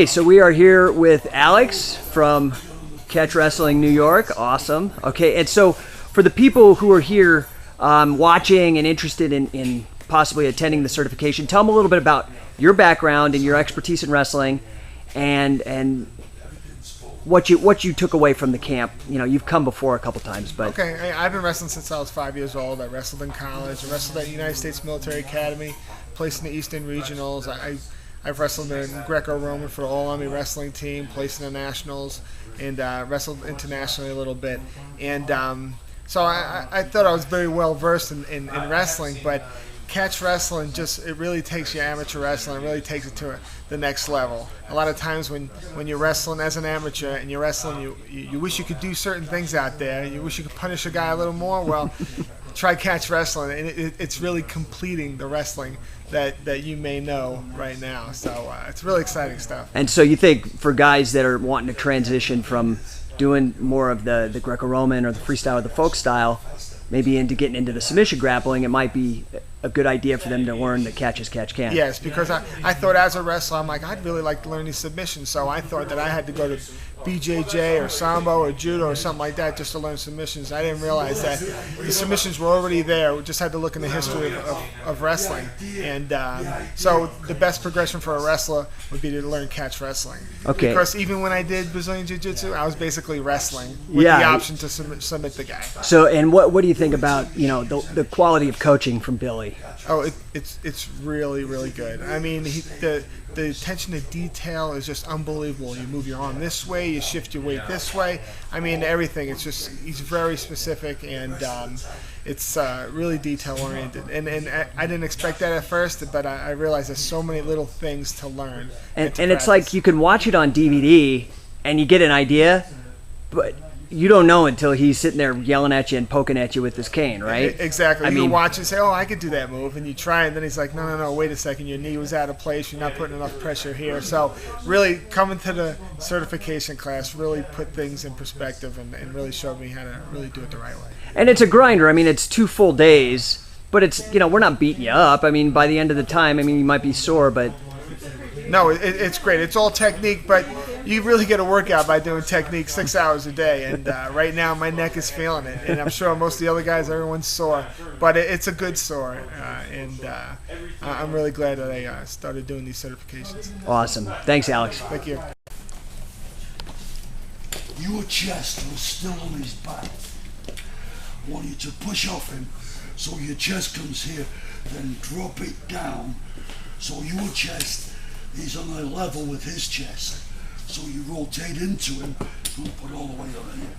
So we are here with Alex from Catch Wrestling New York. Awesome. Okay, and so for the people who are here watching and interested in possibly attending the certification, tell them a little bit about your background and your expertise in wrestling, and what you took away from the camp. You know, you've come before a couple times, but okay. I've been wrestling since I was 5 years old. I wrestled in college. I wrestled at United States Military Academy, placed in the Eastern Regionals. I've wrestled in Greco-Roman for the All-Army Wrestling Team, placed in the Nationals, and wrestled internationally a little bit. And so I thought I was very well versed in wrestling, but catch wrestling it really takes your amateur wrestling, it really takes it to the next level. A lot of times when you're wrestling as an amateur and you're wrestling, you wish you could do certain things out there. You wish you could punish a guy a little more. Well, try catch wrestling, and it's really completing the wrestling that you may know right now. So it's really exciting stuff. And so you think for guys that are wanting to transition from doing more of the Greco-Roman or the freestyle or the folk style, maybe into getting into the submission grappling, it might be a good idea for them to learn the catch as catch can. Yes, because I thought as a wrestler, I'm like, I'd really like to learn these submissions. So I thought that I had to go to BJJ or Sambo or Judo or something like that just to learn submissions. I didn't realize that the submissions were already there. We just had to look in the history of wrestling. And so the best progression for a wrestler would be to learn catch wrestling. Okay. Because even when I did Brazilian Jiu-Jitsu, I was basically wrestling with the option to submit the guy. So, and what do you think about, the quality of coaching from Billy? Oh, it's really, really good. I mean, the attention to detail is just unbelievable. You move your arm this way, you shift your weight this way. I mean, everything. It's just, he's very specific, and it's really detail oriented. And I didn't expect that at first, but I realized there's so many little things to learn. And it's like you can watch it on DVD and you get an idea, but you don't know until he's sitting there yelling at you and poking at you with his cane, right? Exactly. You watch and say, oh, I could do that move, and you try, and then he's like, no, wait a second, your knee was out of place, you're not putting enough pressure here. So really coming to the certification class really put things in perspective and really showed me how to really do it the right way. And it's a grinder. I mean, it's 2 full days, but it's, we're not beating you up. I mean, by the end of the time, you might be sore, but... No, it's great. It's all technique, but you really get a workout by doing technique 6 hours a day. And right now, my neck is feeling it. And I'm sure most of the other guys, everyone's sore. But it's a good sore. And I'm really glad that I started doing these certifications. Awesome. Thanks, Alex. Thank you. Your chest was still on his back. I want you to push off him so your chest comes here, then drop it down so your chest is on a level with his chest. So you rotate into him, don't put all the way on here.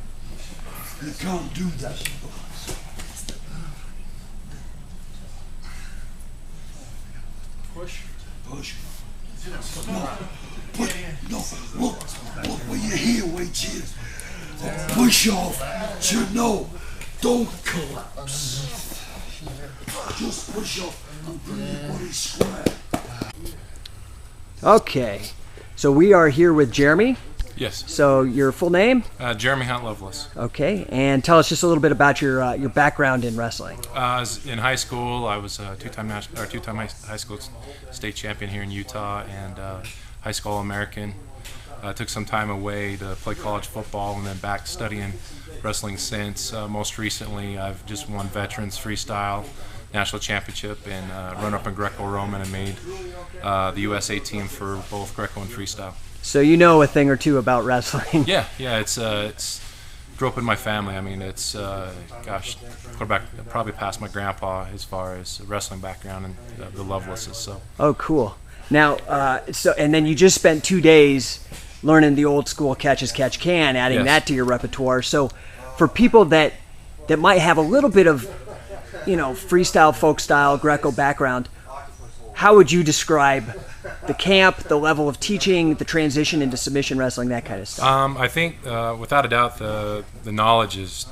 You can't do that. Push. No, look where you're here, wait here. Push off to no, don't collapse. Just push off and bring your body square. Okay, so we are here with Jeremy. Yes. So your full name? Jeremy Hunt Lovelace. Okay, and tell us just a little bit about your background in wrestling. In high school, I was a two-time high school state champion here in Utah, and high school All-American. Took some time away to play college football, and then back studying wrestling since. Most recently, I've just won Veterans Freestyle National Championship and run up in Greco-Roman and made the USA team for both Greco and Freestyle. So you know a thing or two about wrestling. Yeah, it's grew up in my family. I mean, it's probably past my grandpa as far as wrestling background and the Lovelaces. So. Oh, cool. Now, and then you just spent 2 days learning the old school catch as catch can, adding that to your repertoire. So, for people that might have a little bit of, freestyle, folk style, Greco background, how would you describe the camp, the level of teaching, the transition into submission wrestling, that kind of stuff? I think, without a doubt, the knowledge is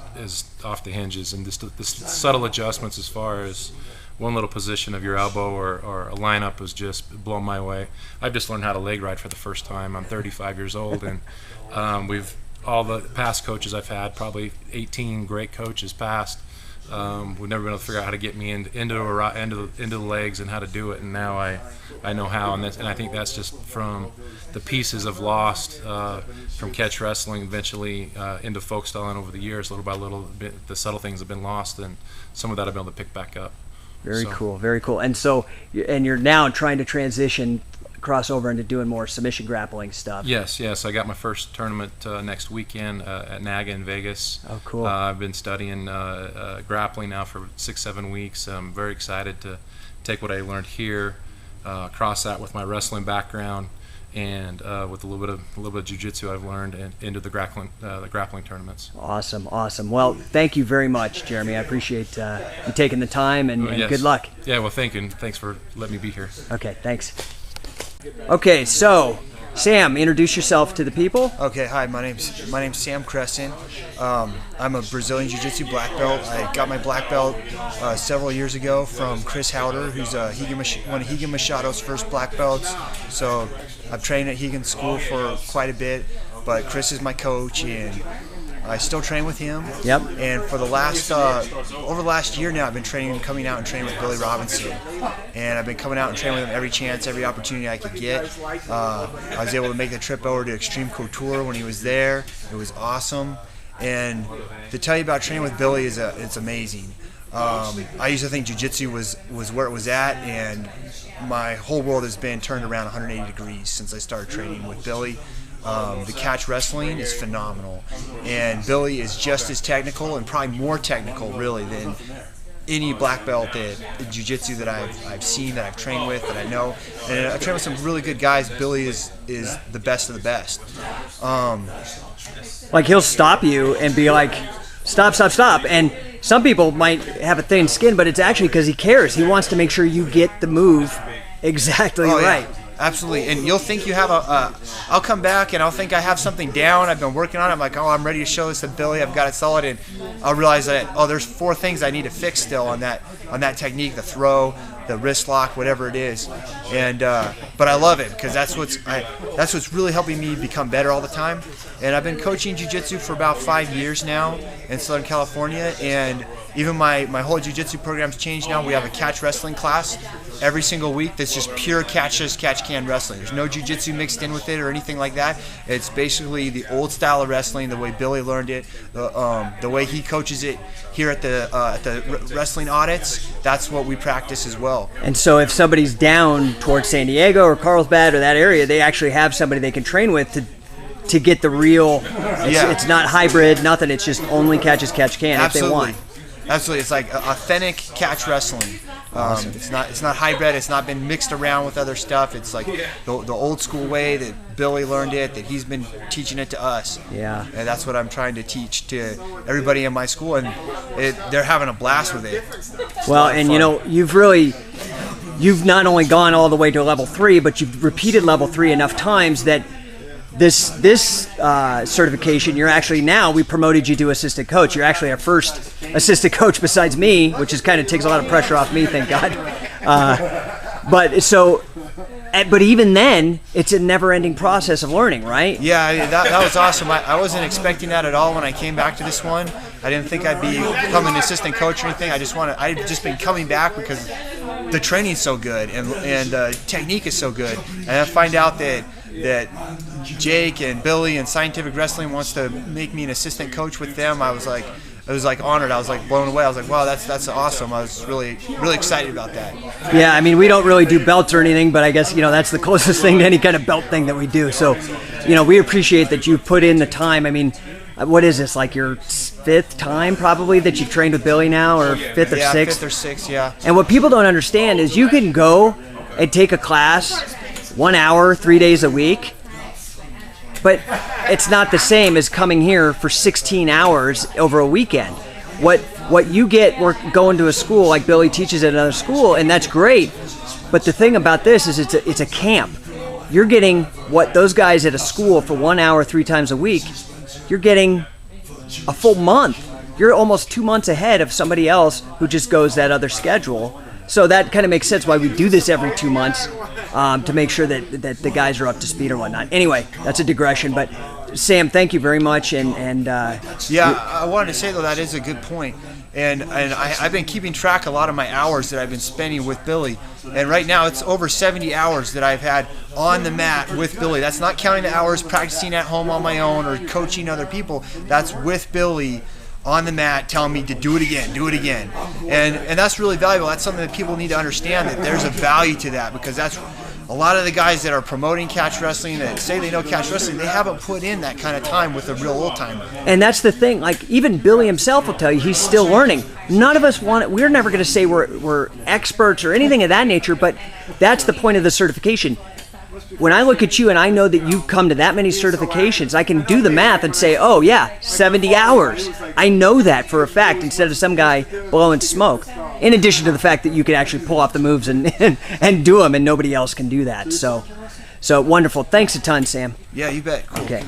off the hinges, and the subtle adjustments as far as one little position of your elbow or a lineup was just blown my way. I've just learned how to leg ride for the first time. I'm 35 years old, and we've all the past coaches I've had, probably 18 great coaches past, we've never been able to figure out how to get me into the legs and how to do it. And now I know how, and I think that's just from the pieces I've lost from catch wrestling eventually into folk styling over the years. Little by little, the subtle things have been lost, and some of that I've been able to pick back up. Very cool, very cool. And so, you're now trying to transition, cross over into doing more submission grappling stuff. Yes. I got my first tournament next weekend at NAGA in Vegas. Oh, cool. I've been studying grappling now for 6-7 weeks. I'm very excited to take what I learned here, cross that with my wrestling background, and with a little bit of jiu-jitsu I've learned, and into the grappling tournaments. Awesome. Well, thank you very much, Jeremy. I appreciate you taking the time, and Yes. good luck. Yeah, well, thank you, and thanks for letting me be here. Okay, thanks. Okay, so Sam, introduce yourself to the people. Okay, hi. My name's Sam Crescent. I'm a Brazilian Jiu-Jitsu black belt. I got my black belt several years ago from Chris Howder, who's one of Higa Machado's first black belts. So I've trained at Higan's school for quite a bit, but Chris is my coach, and I still train with him. Yep. And for the last over the last year now, I've been coming out and training with Billy Robinson, and I've been coming out and training with him every chance, every opportunity I could get. I was able to make the trip over to Extreme Couture when he was there. It was awesome, and to tell you about training with Billy it's amazing. I used to think jiu-jitsu was where it was at, and my whole world has been turned around 180 degrees since I started training with Billy. The catch wrestling is phenomenal, and Billy is just as technical, and probably more technical really than any black belt at jiu-jitsu that I've seen, that I've trained with, that I know. And I've trained with some really good guys. Billy is the best of the best. Like, he'll stop you and be like, stop. And some people might have a thin skin, but it's actually because he cares. He wants to make sure you get the move exactly right. Yeah. Absolutely, and you'll think you have I'll come back and I'll think I have something down. I've been working on it. I'm like, I'm ready to show this to Billy. I've got it solid, and I'll realize that there's 4 things I need to fix still on that technique: the throw, the wrist lock, whatever it is. And but I love it because that's what's really helping me become better all the time. And I've been coaching jiu-jitsu for about 5 years now in Southern California, and even my whole jiu-jitsu program's changed now. We have a catch wrestling class every single week that's just pure catch-can wrestling. There's no jiu-jitsu mixed in with it or anything like that. It's basically the old style of wrestling, the way Billy learned it, the way he coaches it here at the wrestling audits. That's what we practice as well. And so if somebody's down towards San Diego or Carlsbad or that area, they actually have somebody they can train with to get the real. It's not hybrid, nothing. It's just only catch can if they want. Absolutely, it's like authentic catch wrestling. Awesome. It's not hybrid. It's not been mixed around with other stuff. It's like the old school way that Billy learned it, that he's been teaching it to us. Yeah. And that's what I'm trying to teach to everybody in my school, and they're having a blast with it. Well, and you've not only gone all the way to level 3, but you've repeated level 3 enough times that this certification, you're actually, now we promoted you to assistant coach. You're actually our first assistant coach besides me, which is kind of takes a lot of pressure off me, thank God. But even then, it's a never-ending process of learning, right? Yeah, that was awesome. I wasn't expecting that at all when I came back to this one. I didn't think I'd become an assistant coach or anything. I've just been coming back because the training's so good and technique is so good. And I find out that Jake and Billy and Scientific Wrestling wants to make me an assistant coach with them. I was like honored. I was like blown away. I was like, wow, that's awesome. I was really excited about that. Yeah, I mean, we don't really do belts or anything, but I guess that's the closest thing to any kind of belt thing that we do. So, we appreciate that you put in the time. I mean, what is this, like your 5th time probably that you've trained with Billy now, or 5th or 6th? 5th or 6th, yeah. And what people don't understand is you can go and take a class 1 hour, 3 days a week, but it's not the same as coming here for 16 hours over a weekend. What you get going to a school like Billy teaches at another school, and that's great, but the thing about this is it's a camp. You're getting what those guys at a school for 1 hour 3 times a week, you're getting a full month. You're almost 2 months ahead of somebody else who just goes that other schedule. So that kind of makes sense why we do this every 2 months, to make sure that the guys are up to speed or whatnot. Anyway, that's a digression. But Sam, thank you very much. And Yeah, I wanted to say though that is a good point. And I've been keeping track a lot of my hours that I've been spending with Billy. And right now it's over 70 hours that I've had on the mat with Billy. That's not counting the hours practicing at home on my own or coaching other people. That's with Billy on the mat telling me to do it again, do it again. And that's really valuable. That's something that people need to understand, that there's a value to that, because that's a lot of the guys that are promoting catch wrestling, that say they know catch wrestling, they haven't put in that kind of time with a real old timer. And that's the thing. Like, even Billy himself will tell you he's still learning. None of us want it. We're never going to say we're experts or anything of that nature, but that's the point of the certification. When I look at you and I know that you've come to that many certifications, I can do the math and say, oh yeah, 70 hours. I know that for a fact, instead of some guy blowing smoke. In addition to the fact that you can actually pull off the moves and do them, and nobody else can do that. So wonderful. Thanks a ton, Sam. Yeah, you bet. Cool. Okay.